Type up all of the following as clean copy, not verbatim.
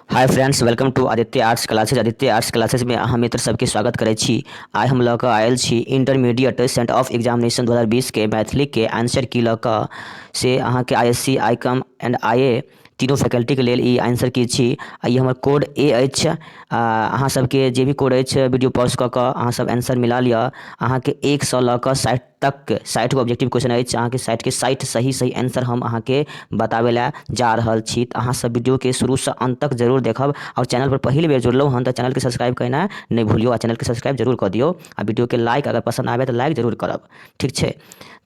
Hi friends, welcome to Aditya arts classes. Aditya arts classes में अहाँ मित्र सबके स्वागत करै छी। आइ हम लऽ कऽ आयल छी इंटरमीडिएट सेंट ऑफ एग्जामिनेशन 2020 के मैथिली के आंसर की लऽ कऽ से अहाँके आईएससी, आईकॉम एंड आईए तीनों फैकल्टी के लेल ई आंसर की छी। ई हमर कोड ए अछि। अहाँ सबके जे भी कोड अछि वीडियो पॉज कऽ कऽ अहाँ सब आंसर मिला लिअ। अहाँके 100 लऽ कऽ 60 तक 60 गो ऑब्जेक्टिव क्वेश्चन अछि। अहाँके 60 के 60 सही आंसर हम अहाँके बताबै लए जा रहल छी। तऽ अहाँ सब वीडियो के शुरू से अंत तक जरूर देखब। और चैनल पर पहिल बेर जुड़लहुँ हन तऽ चैनल के सब्सक्राइब करना नहीं भूलियो। आ चैनल के सब्सक्राइब जरूर कर दियो। आ वीडियो के लाइक अगर पसंद आवे तो लाइक जरूर करब, ठीक छै।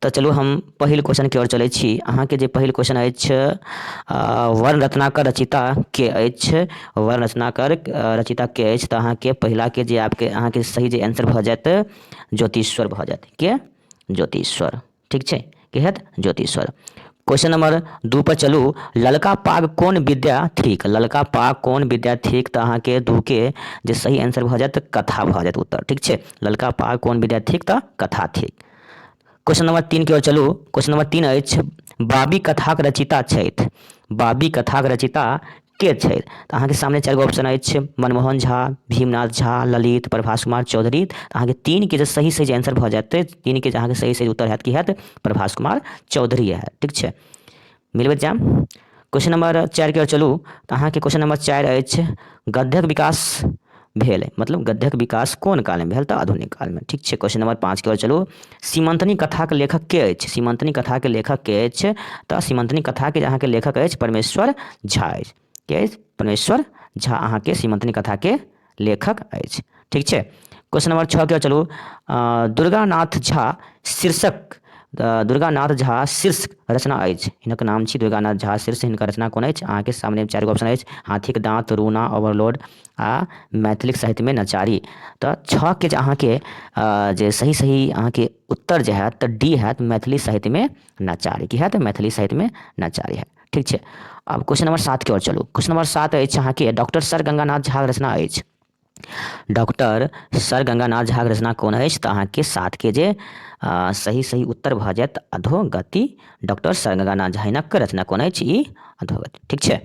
तो चलू हम पहिल क्वेश्चन की ओर चलै छी। अहाँके जे पहिल क्वेश्चन अछि वर्ण रत्नाकर रचिता के अछि। वर्ण रत्नाकर रचिता के अछि। तऽ अहाँके पहिला के जे अहाँके सही जे आंसर भऽ जायत ज्योतिश्वर भऽ जायत। के ज्योतिश्वर, ठीक छै। के हैत ज्योतिश्वर। क्वेश्चन नंबर 2 पर चलू। ललका पाग कोन विद्या थिक। ललका पाग कोन विद्या थिक। तऽ अहाँके 2 के जे सही आंसर भऽ जायत कथा भऽ जायत उत्तर, ठीक छै। ललका पाग कोन विद्या थिक तऽ कथा थिक। क्वेश्चन नंबर 3 की ओर चलू। क्वेश्चन नंबर 3 अछि बाबी कथाक रचिता छथि। बाबी कथाक रचिता के छथि। तऽ अहाँके सामने 4 गो ऑप्शन अछि मनमोहन झा, भीमनाथ झा, ललित, प्रभास कुमार चौधरी। तऽ अहाँके 3 के जे सही जे आंसर भऽ जायत 3 के जे अहाँके सही उत्तर हैत की हैत प्रभास कुमार चौधरी हैत, ठीक छै। मिलबैत जायब। क्वेश्चन नंबर 4 की ओर चलू। तऽ अहाँके क्वेश्चन नंबर 4 अछि गद्यक विकास भेल, मतलब गद्यक विकास कोन काल में भेल तऽ आधुनिक काल में, ठीक छै। क्वेश्चन नंबर 5 की ओर चलू। सीमंतनी कथा के लेखक के अछि। सीमंतनी कथा के लेखक के अछि। तऽ सीमंतनी कथा के अहाँके लेखक अछि परमेश्वर झा अछि। के अछि परमेश्वर झा अहाँके सीमंतनी कथा के लेखक अछि, ठीक छै। क्वेश्चन नंबर 6 की ओर चलू। दुर्गानाथ झा शीर्षक दुर्गानाथ झा शीर्ष रचना अछि। हिनक नाम छी दुर्गानाथ झा। शीर्ष हिनकर रचना कोन अछि। अहाँके सामने 4 गो ऑप्शन अछि हाथीक दाँत, रूना, ओवरलोड आ मैथिलिक साहित्य में नचारी। तऽ 6 के जे अहाँके जे सही अहाँके उत्तर जे हैत तऽ डी हैत मैथिली साहित्य में नचारी। की हैत मैथिली साहित्य में नचारी है, ठीक छै। अब क्वेश्चन नंबर 7 की ओर चलू। क्वेश्चन नंबर 7 अछि अहाँके डॉक्टर सर गंगानाथ झा रचना अछि। डॉक्टर सर गंगानाथ झा के रचना कोन अछि। तऽ अहाँके 7 के जे सही उत्तर भऽ जायत अधोगति। डॉक्टर सर गंगानाथ झा हिनक रचना कोन अछि ई अधोगति, ठीक छै।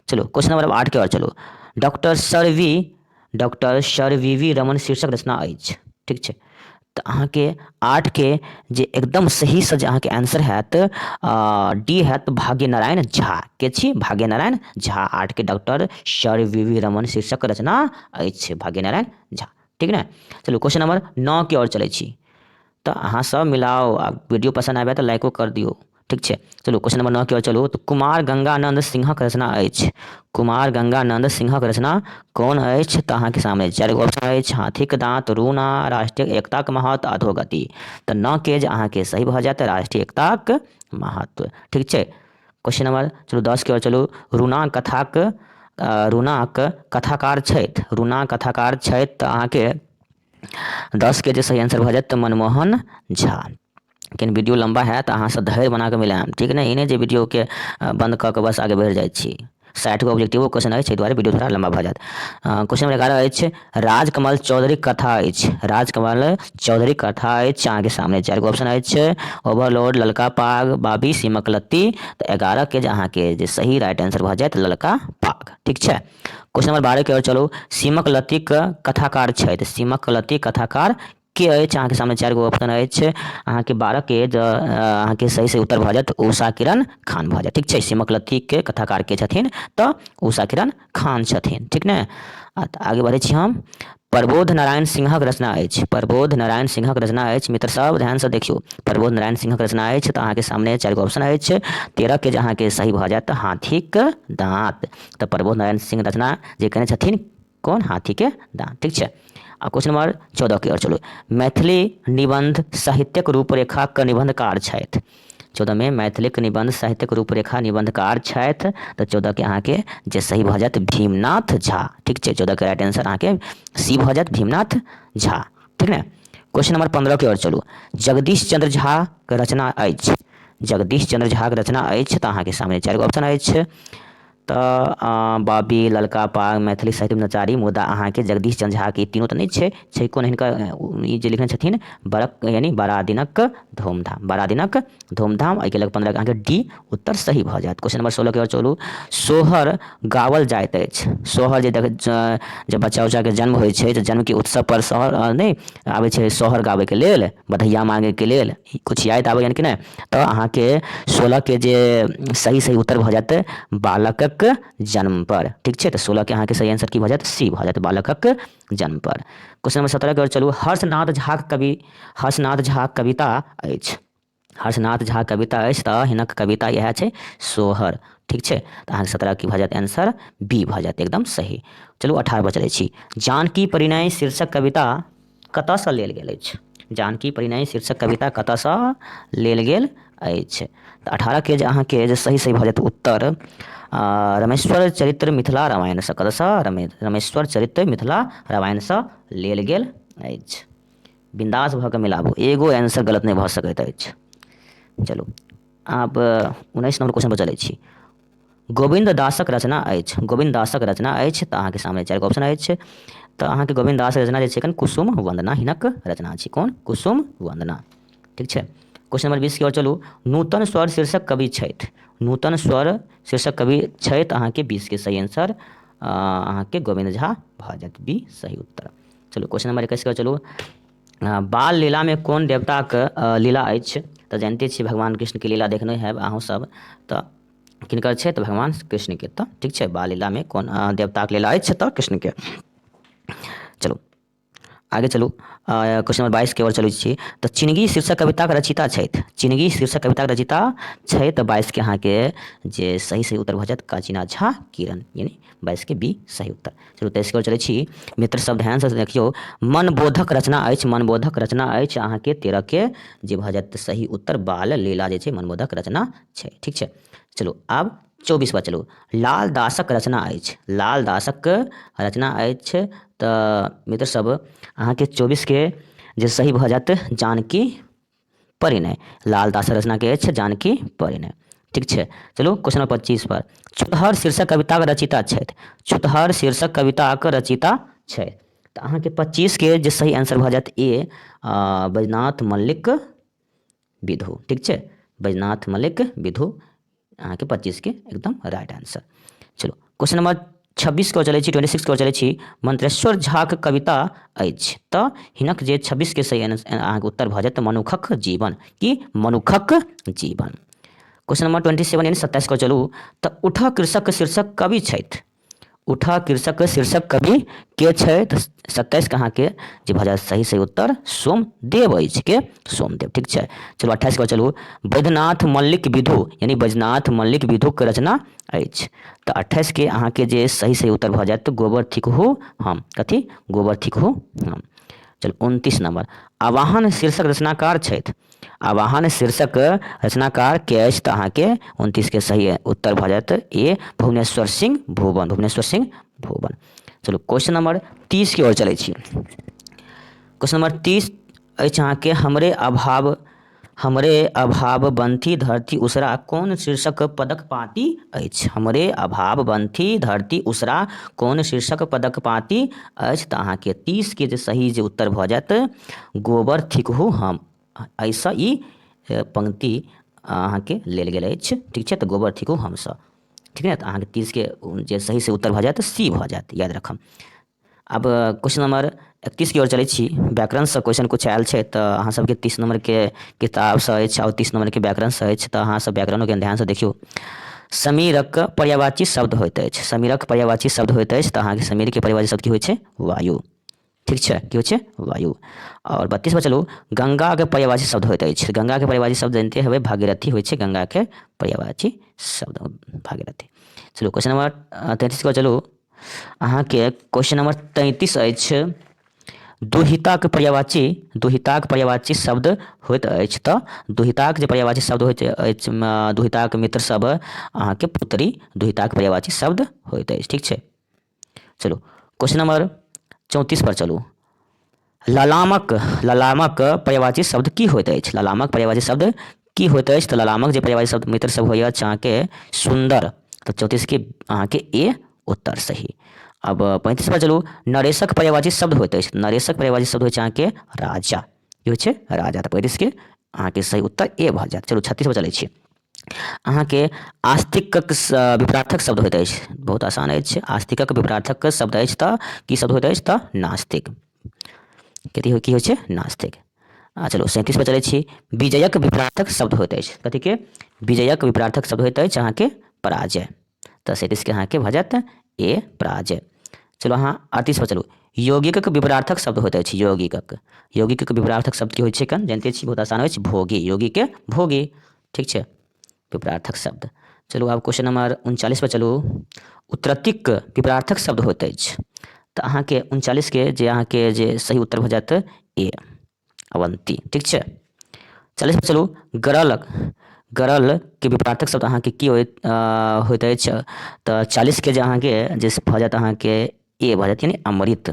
चलो क्वेश्चन नंबर 8 के ओर चलू। Doctor sir V V Raman शीर्षक रचना अछि, ठीक छै। तऽ अहाँके 8 के जे एकदम सही से जे अहाँके आंसर हैत डी हैत भाग्यनारायण झा। के छी भाग्यनारायण झा। 8 के doctor sir V V Raman शीर्षक रचना अछि भाग्यनारायण झा, ठीक ने। चलू क्वेश्चन नंबर 9 की ओर चलै छी। तऽ अहाँ सब मिलाओ। वीडियो पसंद आवे तो लाइको कर दियो, ठीक छै। चलू क्वेश्चन नंबर 9 की ओर चलू। तो कुमार गंगानंद सिंहक रचना अछि। कुमार गंगानंद सिंहक रचना कौन अछि। तऽ अहाँके सामने 4 गो ऑप्शन अछि हाथीक दाँत, रूना, राष्ट्रीय एकताक महत्व, अधोगति। तऽ 9 के जे अहाँके सही भऽ जायत राष्ट्रीय एकताक महत्व, ठीक छै। क्वेश्चन नंबर चलू 10 की ओर चलू। रूनाक कथाकार छथि। रूना कथाकार छथि। तऽ अहाँके 10 के जे सही आंसर भऽ जायत मनमोहन झा। लेकिन वीडियो लंबा है तो अहाँ सब धैर्य बना के मिलायब, ठीक नहीं। ई नहीं जे वीडियो के बंद कऽ के बस आगे बढ़ि जाइ छी। 60 गो ऑब्जेक्टिव क्वेश्चन अछि, एहि दुआरे वीडियो थोड़ा लंबा भऽ जायत। क्वेश्चन नंबर 11 अछि राजकमल चौधरी कथा अछि। राजकमल चौधरी कथा अछि। अहाँके सामने 4 गो ऑप्शन अछि ओवरलोड, ललका पाग, बाबी, सीमक लत्ती। तऽ 11 के जे अहाँके जे सही राइट आंसर भऽ जायत ललका पाग, ठीक छै। क्वेश्चन नंबर 12 की ओर चलू। सीमक लत्तीक कथाकार छथि। सीमक लत्ती कथाकार के अछि। अहाँके सामने 4 गो ऑप्शन अछि अहाँके 12 के अहाँके सही उत्तर भऽ जायत उषा किरण खान भऽ जायत, ठीक छै। सीमक लत्ती के कथाकार के छथिन तऽ उषा किरण खान छथिन, ठीक ने। आगे बढ़ै छी हम। प्रबोध नारायण सिंहक रचना अछि। प्रबोध नारायण सिंहक रचना अछि। मित्र सब ध्यान से देखियौ प्रबोध नारायण सिंहक रचना अछि। तऽ अहाँके सामने 4 गो ऑप्शन अछि 13 के जे अहाँके सही भऽ जायत हाथीक दाँत। तऽ प्रबोध नारायण सिंह रचना जे कयने छथिन कौन हाथी के दाँत, ठीक छै। आ क्वेश्चन नंबर 14 की ओर चलू। मैथिली निबंध साहित्यक रूपरेखाक निबंधकार छथि। 14 में मैथिलिक निबंध साहित्यक रूपरेखा निबंधकार छथि। तऽ 14 के अहाँके जे सही भऽ जायत भीमनाथ झा, ठीक छै। 14 के राइट आंसर अहाँके सी भऽ जायत भीमनाथ झा, ठीक ने। क्वेश्चन नंबर 15 की ओर चलू। जगदीश चंद्र झा के रचना अछि। जगदीश चंद्र झा के रचना अछि। तऽ अहाँके सामने 4 गो ऑप्शन अछि तऽ बॉबी, ललका पाग, मैथिली साहित्य नचारी, मुदा अहाँके जगदीश चंद्र झा के ई तीनों तऽ नहि छै कोन हिनकर ई जे लिखने छथिन बरक यानी 12 दिनक धूमधाम, 12 दिनक धूमधाम, एहिके लग 15 अहाँके डी उत्तर सही भऽ जायत। क्वेश्चन नंबर 16 के ओर चलू। सोहर गावल जाइत अछि। सोहर जे जब बच्चा उच्चाके जन्म होइ छै तऽ जन्मके उत्सव पर सोहर नहि आबै छै सोहर गाबैके लेल, बधैया मांगैके लेल, किछु याद आबैया कि नहि? तऽ अहाँके 16 के जे सही उत्तर भऽ जायत बालकक जन्म पर। ठीक छै, तऽ 16 के अहाँके सही आंसर की भऽ जायत? सी भऽ जायत, बालकक जन्म पर। क्वेश्चन नंबर 17 के ओर चलू। हर्षनाथ झा कविता अछि। हर्षनाथ झा कविता अछि तऽ हिनक कविता इएह छै सोहर। ठीक छै, तऽ अहाँके 17 की भऽ जायत आंसर? बी भऽ जायत, एकदम सही। चलू 18 पर चलै छी। जानकी परिणय शीर्षक कविता कतयसँ लेल गेल अछि? जानकी परिणय शीर्षक कविता कतयसँ लेल गेल अछि? तऽ 18 के जे अहाँके जे सही भऽ जायत उत्तर रमेश्वर चरित्र मिथिला रामायणसँ। कतयसँ? रमेश्वर चरित्र मिथिला रामायणसँ लेल गेल अछि। बिंदास भऽ कऽ मिलाबू, एगो आंसर गलत नहि भऽ सकैत अछि। चलू आब 19 नंबर क्वेश्चन पर चलै छी। गोविंद दासक रचना अछि। गोविंद दासक रचना अछि तऽ अहाँके सामने 4 गो ऑप्शन अछि। तऽ अहाँके गोविंद दासक रचना जे छै कुसुम वंदना हिनक रचना छी। कोन? कुसुम वंदना। ठीक छै। क्वेश्चन नंबर 20 की ओर चलू। नूतन स्वर शीर्षक कवि छथि। नूतन स्वर शीर्षक कवि छथि अहाँके 20 के सही आंसर अहाँके गोविंद झा भऽ जायत, बी सही उत्तर। चलू क्वेश्चन नंबर 21 की ओर चलू। बाल लीला में कोन देवताक लीला अछि? तऽ जानिते छियै भगवान कृष्णके लीला देखने हैब अहूँ सब। तऽ किनकर छै? तऽ भगवान कृष्णके। तऽ ठीक छै, बाल लीला में कोन देवताक लीला अछि? तऽ कृष्णके। चलू आगे चलू। क्वेश्चन नंबर 22 के ओर चलै छी। तऽ चिनगी शीर्षक कविताक रचिता छथि। चिनगी शीर्षक कविताक रचिता छै तऽ 22 के अहाँके जे सही उत्तर भऽ जायत काशीनाथ झा किरण, यानी 22 के बी सही उत्तर। चलू 23 के ओर चलै छी। मित्र सब ध्यानसँ देखियौ। मनबोधक रचना अछि। मनबोधक रचना अछि अहाँके 13 के जे भऽ जायत सही उत्तर बाल लीला जे छै मनबोधक रचना छै। ठीक छै। चलू आब 24 पर चलू। लाल दासक रचना अछि। लाल दासक रचना अछि तऽ मित्र सब अहाँके 24 के जे सही भऽ जायत जानकी परिणय। लाल दासक रचना के अछि जानकी परिणय। ठीक छै। चलू क्वेश्चन नंबर 25 पर। छुतहर शीर्षक कविताक रचिता छथि। छुतहर शीर्षक कविताक रचिता छै तऽ अहाँके 25 के जे सही आंसर भऽ जायत ए बैजनाथ मल्लिक विधु। ठीक छै, बैजनाथ मल्लिक विधु अहाँके 25 के एकदम राइट आंसर। चलो क्वेश्चन नंबर 26 के ओर चलै छी। 26 के ओर चलै छी। मंत्रेश्वर झाक कविता अछि तऽ हिनक जे 26 के सही अहाँके उत्तर भऽ जायत मनुखक जीवन। की? मनुखक जीवन। क्वेश्चन नंबर 27 यानी 27 को चलू। तऽ उठा कृषक शीर्षक कवि छथि। उठा कृषक शीर्षक कवि के छथि? 27 के अहाँके जे भऽ जायत सही उत्तर सोमदेव अछि। के? सोमदेव। ठीक छै। चलू 28 को चलू। बैद्यनाथ मल्लिक विधु यानी बैजनाथ मल्लिक विधुक रचना अछि तऽ 28 के अहाँके जे सही उत्तर भऽ जायत गोबर थिकहु हम। कथी? गोबर थिकहु हम। चलू 29 नंबर। आवाहन शीर्षक रचनाकार छथि। आवाहन शीर्षक रचनाकार के अछि तऽ अहाँके 29 के सही उत्तर भऽ जायत ए भुवनेश्वर सिंह भुवन। भुवनेश्वर सिंह भुवन। चलू क्वेश्चन नंबर 30 की ओर चलै छी। क्वेश्चन नंबर 30 अछि अहाँके हमरे अभाव बंथी धरती उसरा कोन शीर्षक पदक पाती अछि? हमरे अभाव बंथी धरती उसरा कोन शीर्षक पदक पाती अछि तऽ अहाँके 30 के जे सही जे उत्तर भऽ जायत गोबर थिकहु हम। एहिसँ ई पंक्ति अहाँके लेल गेल अछि। ठीक छै, तऽ गोबर थिकहु हमसँ। ठीक है, तऽ अहाँके 30 के जे सही से उत्तर भऽ जायत सी भऽ जायत, याद रखब। अब क्वेश्चन नंबर 31 की ओर चलै छी। व्याकरणसँ क्वेश्चन कुछ आयल छै तऽ अहाँ सबके 30 नंबर के किताबसँ अछि और 30 नंबर के व्याकरणसँ अछि तऽ अहाँ सब व्याकरणो के ध्यानसँ देखियौ। समीरक पर्यायवाची शब्द होइत अछि। समीरक पर्यायवाची शब्द होइत अछि तऽ अहाँके समीर के पर्यायवाची शब्द की होइ छै? वायु। ठीक छै, की होइ छै? वायु। और 32 पर चलू। गंगा के पर्यायवाची शब्द होइत अछि। गंगा के पर्यायवाची शब्द जानते हेबै भागीरथी होइ छै गंगा के पर्यायवाची शब्द भागीरथी। चलू क्वेश्चन नंबर 33 पर चलू। अहाँके क्वेश्चन नंबर 33 अछि। दुहिताक पर्यायवाची शब्द होइत अछि तऽ दुहिताक जे पर्यायवाची शब्द होइत अछि दुहिताक मित्र सब अहाँके पुत्री दुहिताक पर्यायवाची शब्द होइत अछि। ठीक छै। चलू क्वेश्चन नंबर 34 पर चलू। ललामक पर्यायवाची शब्द की होइत अछि? ललामक पर्यायवाची शब्द की होइत अछि तऽ ललामक जे पर्यायवाची शब्द मित्र सब होइए अहाँके सुंदर तो 34 के अहाँ के ए उत्तर सही। अब 35 पर चलू, नरेशक पर्यायवाची शब्द होइत अछि। नरेशक पर्यायवाची शब्द होइ छै अहाँके राजा, की होइ छै राजा। तो 35 के अहाँ के सही उत्तर ए भऽ जायत। चलू 36 पर चलै छी। अहाँ के आस्तिकक विपरार्थक शब्द होइत अछि। बहुत आसान अछि। आस्तिकक विपरार्थक शब्द अछि तऽ की शब्द होइत अछि तऽ नास्तिक। की होइ छै नास्तिक। चलो 37 पर चलै छी। विजयक विपरार्थक शब्द होइत अछि। कथी के विजयक विपरार्थक शब्द होइत अछि अहाँके पराजय। तो 37 के अहाँके भऽ जायत ए पराजय। चलो अहाँ 38 पर चलू। यौगिकक विपरार्थक शब्द होइत अछि। यौगिकक विपरार्थक शब्द की होइ छै कन जानते छी, बहुत आसान होइ छै भोगी। योगी के भोगी, ठीक छै विपरार्थक शब्द। चलू आब क्वेश्चन नंबर 39 पर चलू। उत्तरतिक विपरार्थक शब्द होइत अछि। तो अहाँ के 39 के जे अहाँ के जे सही उत्तर भऽ जायत ए अवंती, ठीक छै। 40 पर चलू। गरल के विपरार्थक शब्द अहाँ के की होइत अछि तऽ 40 के जे अहाँ के जे भऽ जायत अहाँ के ए भऽ जायत यानी अमृत,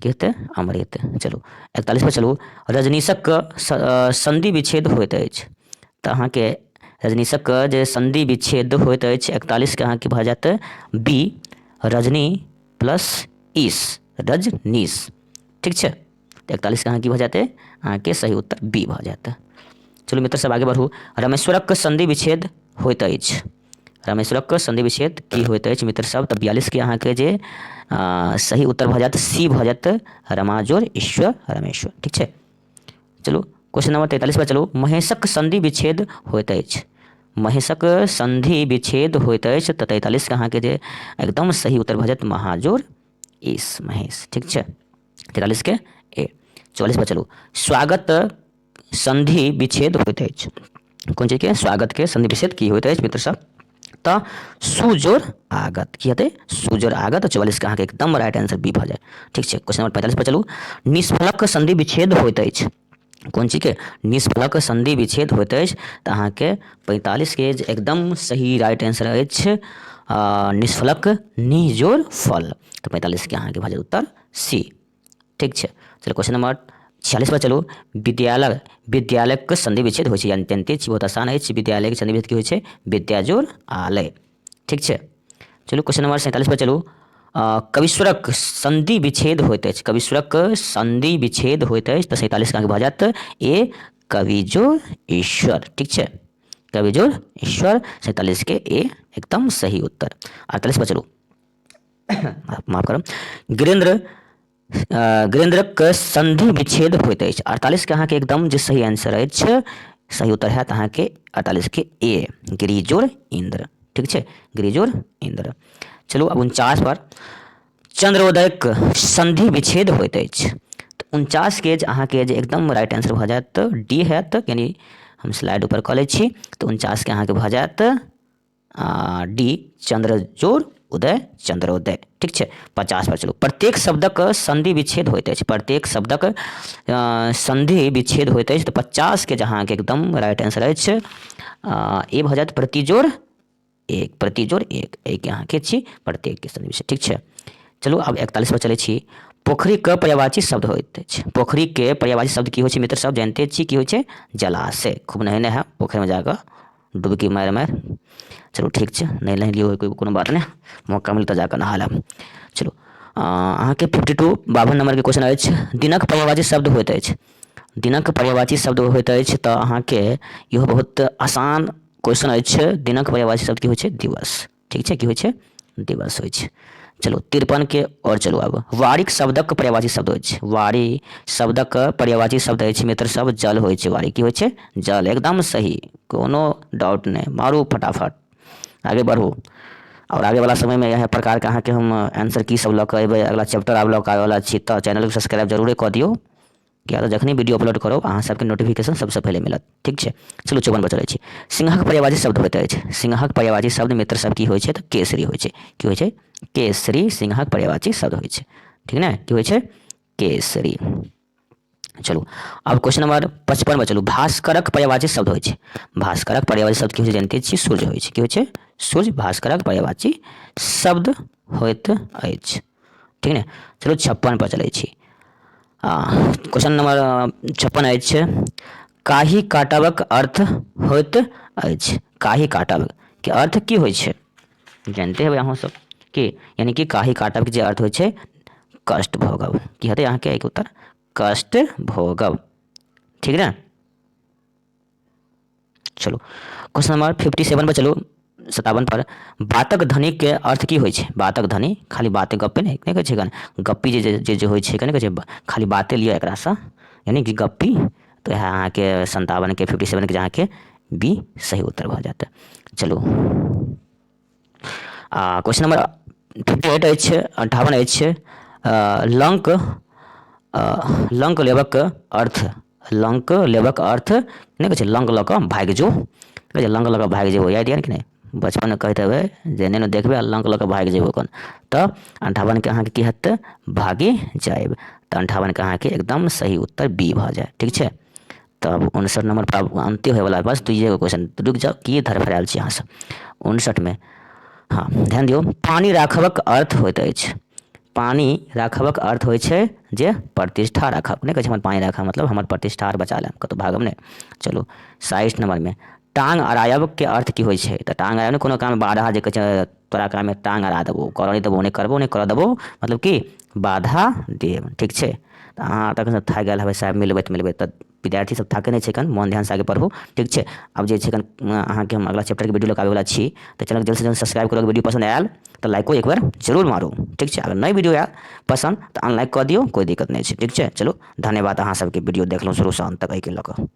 की हेतै अमृत। चलू 41 पर चलू। रजनीशक संधि विच्छेद होइत अछि। तऽ अहाँ के रजनीशक जे संधि विच्छेद होइत अछि 41 के अहाँ के भऽ जायत बी रजनी प्लस ईस, रजनीश, ठीक छै। तो 41 के अहाँ की भऽ जायत अहाँ के सही उत्तर बी भऽ जायत। चलू मित्र सब आगे बढ़ू। रामेश्वरक संधि विच्छेद होइत अछि। रामेश्वरक संधि विच्छेद की होइत अछि मित्र सब तऽ 42 के अहाँ के जे सही उत्तर भऽ जायत सी भऽ जायत रमाजोर ईश्वर रामेश्वर, ठीक छै। चलू क्वेश्चन नंबर 43 पर चलू। महेशक संधि विच्छेद होइत अछि। महेशक संधि विच्छेद होइत अछि तऽ 43 के अहाँ के जे एकदम सही उत्तर भऽ जायत महाजोर ईश महेश, ठीक छै 43 के ए। 44 पर चलू। स्वागत संधि विच्छेद होइत अछि। कोन चीज के स्वागत के संधि विच्छेद की होइत अछि मित्र सब तऽ सुजोर आगत, की हेतै सुजोर आगत। 44 के अहाँ के एकदम राइट आंसर बी भऽ जाय, ठीक छै। क्वेश्चन नंबर 45 पर चलू। निष्फलक संधि विच्छेद होइत अछि। कोन चीज के निष्फलक संधि विच्छेद होइत अछि तऽ अहाँ के 45 के जे एकदम सही राइट आंसर अछि निष्फलक निजोर फल। तो 45 के अहाँ के भऽ जायत उत्तर सी, ठीक छै। चलो क्वेश्चन नंबर 46 पर चलू। विद्यालयक संधि विच्छेद होइ छै यानी 33 बहुत आसान अछि। विद्यालय के संधि विच्छेद की होइ छै विद्याजोर आलय, ठीक छै। चलू क्वेश्चन नंबर 47 पर चलू। कविश्वरक संधि विच्छेद होइत अछि। कविश्वरक संधि विच्छेद होइत अछि तो 47 के अहाँके भऽ जायत ए कविजोर ईश्वर, ठीक छै कविजोर ईश्वर। 47 के ए एकदम सही उत्तर। 48 पर चलू। माफ करब। गिरेंद्रक संधि विच्छेद होइत अछि। 48 के अहाँ के एकदम जे सही आंसर अछि सही उत्तर हैत अहाँ के 48 के ए गिरिजोर इंद्र, ठीक छै गिरिजोर इंद्र। चलू अब 49 पर। चंद्रोदयक संधि विच्छेद होइत अछि। तो 49 के अहाँ के जे एकदम राइट आंसर भऽ जायत डी हैत, यानी हम स्लाइड ऊपर कऽ लै छी। तो 49 के अहाँ के भऽ जायत डी चंद्रजोर उदय चंद्रोदय, ठीक छै। 50 पर चलू। प्रत्येक शब्दक संधि विच्छेद होइत अछि। प्रत्येक शब्दक संधि विच्छेद होइत अछि तो 50 के जहाँ के एकदम राइट आंसर अछि ए भऽ जायत प्रतिजोर एक, प्रतिजोर एक के अहाँ के छी प्रत्येक के संधि विच्छेद, ठीक छै। चलू अब 41 पर चलै छी। पोखरी के पर्यायवाची शब्द होइत अछि। पोखरी के पर्यायवाची शब्द की होइ छै मित्र सब जानते छी की होइ छै जलाशय। खूब नहेने है पोखरि में जाकर डुबकी मारि मारि। चलू ठीक छै नहीं नहेलिए कोनो बात नहीं, मौका मिलता जाकर नहा लेब। चलू अहाँ के 52 52 नंबर के क्वेश्चन अछि। दिनक पर्यायवाची शब्द होइत अछि। दिनक पर्यायवाची शब्द होइत अछि तो अहाँ के इहो बहुत आसान क्वेश्चन अछि। दिनक पर्यायवाची शब्द की होइ छै दिवस, ठीक छै की होइ छै दिवस होइ छै। चलो 53 के और चलू अब। वारिक शब्दक पर्यायवाची शब्द होइ छै। वारी शब्दक पर्यायवाची शब्द अछि मित्र सब जल होइ छै। वारी की होइ छै जल, एकदम सही कोनो डाउट नहीं, मारू फटाफट आगे बढ़ू। और आगे वाला समय में यह प्रकार के अहाँ के हम आंसर की सब लऽ कऽ अयबै अगला चैप्टर आब लऽ कऽ आबैवला छी तो चैनल के सब्सक्राइब जरूरे कऽ दियौ, किया तऽ जखनी वीडियो अपलोड करब अहाँ सबके नोटिफिकेशन सबसे पहले मिलत, ठीक छै। चलू 54 पर चलै छी। सिंहक पर्यायवाची शब्द होइत अछि। सिंहक पर्यायवाची शब्द मित्र सब की होइ छै तऽ केसरी होइ छै। की होइ छै केसरी सिंहक पर्यायवाची शब्द होइ छै, ठीक ने की होइ छै केसरी। चलू अब क्वेश्चन नंबर 55 में चलू। भास्करक पर्यायवाची शब्द होइ छै। भास्करक पर्यायवाची शब्द की होइ छै जानते छी सूर्य होइ छै। की होइ छै सूर्य भास्करक पर्यायवाची शब्द होइत अछि, ठीक ने। चलू 56 पर चलै छी। क्वेश्चन नंबर 56 अछि। काही काटबक अर्थ होइत अछि। काही काटब के अर्थ की होइ छै जानते हेबै अहाँ सब कि यानी कि काही काटब के जे अर्थ होइ छै कष्ट भोगब। की हेतै अहाँके एक उत्तर कष्ट भोगब। ठीक ने। चलो क्वेश्चन नंबर 57 पर चलो 57 पर बातक ध्वनि के अर्थ की होइ छै। बातक ध्वनि खाली बाते गप्पे नहीं कहै छै गन गप्पी जे होइ छै कहै छै खाली बाते लिअ एकरासँ यानी कि गप्पी। तो यह अहाँके 57 के 57 के अहाँके बी सही उत्तर भऽ जायत। चलू क्वेश्चन नंबर 58 अछि 58 अछि लंक लंक लेबक अर्थ लंक लेबक अर्थ नहीं कहै छै लंक लऽ कऽ भागि जो कहै छै लंक लऽ कऽ भागि जेबो याद यऽ कि नहीं बचपन में कहते हेबै जे नहीं देखबै आ लंक लऽ कऽ भागि जेबो कन तऽ 58 के अहाँके की हेतै भागी जायब। तऽ 58 के अहाँके एकदम सही उत्तर बी भऽ जाय। ठीक छै। तब 59 नंबर पर अंत्य होयवला बस दुइए गो क्वेश्चन रुक जाओ की धरफरायल छी अहाँ सब 59 में। हाँ ध्यान दियौ पानी राखबक अर्थ होइत अछि। पानी राखबक अर्थ होइ छै जे प्रतिष्ठा राखब नहीं कहै छै हमर पानी राखब मतलब हमर प्रतिष्ठा बचा लेब कतौ भागब नहीं। चलो 60 नंबर में टांग अड़ायब के अर्थ की होइ छै। तऽ टांग अड़ायब कोनो काम बाधा जे कहै छै तोरा काम में टांग अड़ा देबो करऽ नहीं देबो नहीं करबो नहीं करऽ देबो मतलब कि बाधा देब। ठीक छै। तऽ अहाँ तखन थाकि गेल हेबै साहब मिलबैत तऽ विद्यार्थी सब थाके नहीं छै कन मोन ध्यान से आगे पढ़ू। ठीक छै। अब जे छै कन अहाँके हम अगला चैप्टर के वीडियो लऽ आबैवला छी तऽ चैनल जल्द से जल्द सब्सक्राइब करू। वीडियो पसंद आयल तऽ लाइको एक बार जरूर मारू। ठीक छै। अगर नहीं वीडियो आयल पसंद तऽ अनलाइक कऽ दियौ कोई दिक्कत नहीं छै। ठीक छै। चलो धन्यवाद अहाँ सबके वीडियो देखलहुँ शुरूसँ अंत तक एहिके लऽ कऽ।